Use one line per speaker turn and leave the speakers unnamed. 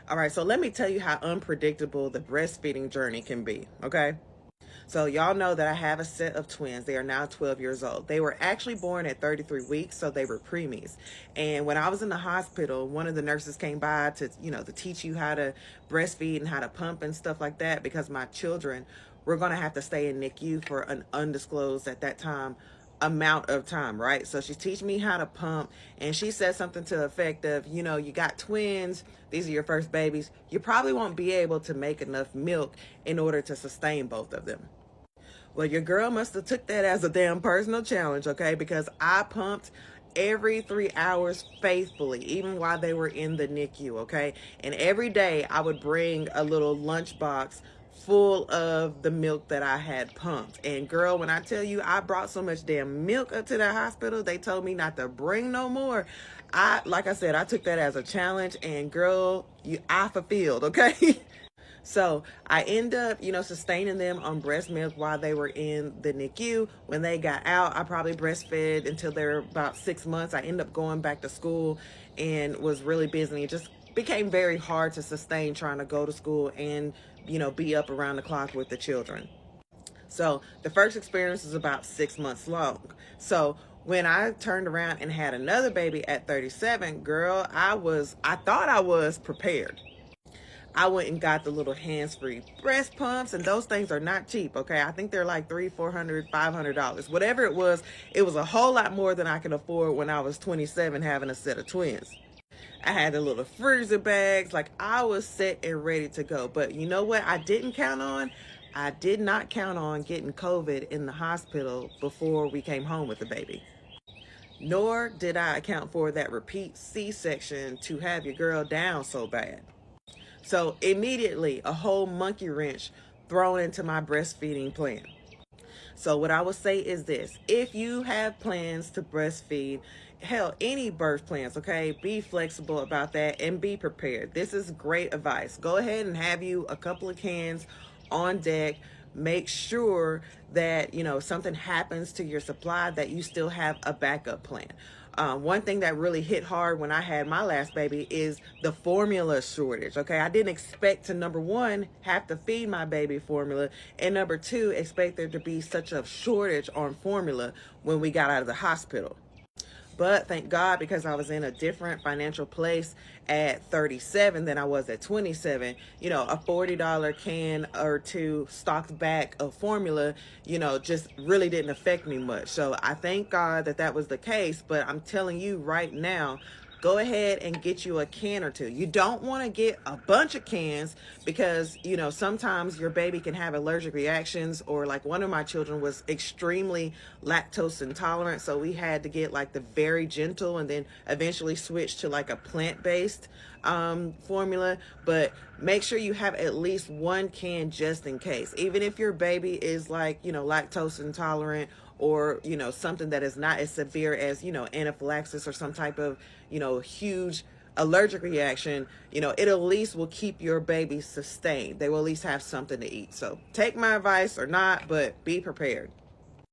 All right, so let me tell you how unpredictable the breastfeeding journey can be, okay? So y'all know that I have a set of twins. They are now 12 years old. They were actually born at 33 weeks, so they were preemies. And when I was in the hospital, one of the nurses came by to, to teach you how to breastfeed and how to pump and stuff like that because my children were going to have to stay in NICU for an undisclosed at that time amount of time, right? So she's teaching me how to pump, and she said something to the effect of, you got twins, these are your first babies, you probably won't be able to make enough milk in order to sustain both of them. Well, your girl must have took that as a damn personal challenge, okay? Because I pumped every 3 hours faithfully, even while they were in the NICU, okay? And every day I would bring a little lunchbox full of the milk that I had pumped. And girl, when I tell you I brought so much damn milk up to the hospital, they told me not to bring no more. Like I said, I took that as a challenge, and girl, I fulfilled, okay? So I end up, sustaining them on breast milk while they were in the NICU. When they got out, I probably breastfed until they were about 6 months. I ended up going back to school and was really busy. It just became very hard to sustain trying to go to school and, be up around the clock with the children. So the first experience was about 6 months long. So when I turned around and had another baby at 37, girl, I thought I was prepared. I went and got the little hands-free breast pumps, and those things are not cheap, okay? I think they're like $300, $400, $500. Whatever it was a whole lot more than I could afford when I was 27 having a set of twins. I had the little freezer bags, like I was set and ready to go. But you know what I didn't count on? I did not count on getting COVID in the hospital before we came home with the baby. Nor did I account for that repeat C-section to have your girl down so bad. So immediately a whole monkey wrench thrown into my breastfeeding plan. So what I would say is this: if you have plans to breastfeed, hell, any birth plans, okay, be flexible about that and be prepared. This is great advice. Go ahead and have you a couple of cans on deck. Make sure that, something happens to your supply, that you still have a backup plan. One thing that really hit hard when I had my last baby is the formula shortage. Okay, I didn't expect to, number one, have to feed my baby formula, and number two, expect there to be such a shortage on formula when we got out of the hospital. But thank God, because I was in a different financial place at 37 than I was at 27, a $40 can or two stocked back of formula, just really didn't affect me much. So I thank God that that was the case. But I'm telling you right now, go ahead and get you a can or two. You don't want to get a bunch of cans because, sometimes your baby can have allergic reactions, or like one of my children was extremely lactose intolerant. So we had to get like the very gentle and then eventually switch to like a plant-based formula. But make sure you have at least one can just in case. Even if your baby is like, lactose intolerant, or something that is not as severe as anaphylaxis or some type of huge allergic reaction, it at least will keep your baby sustained. They will at least have something to eat. So take my advice or not, but be prepared.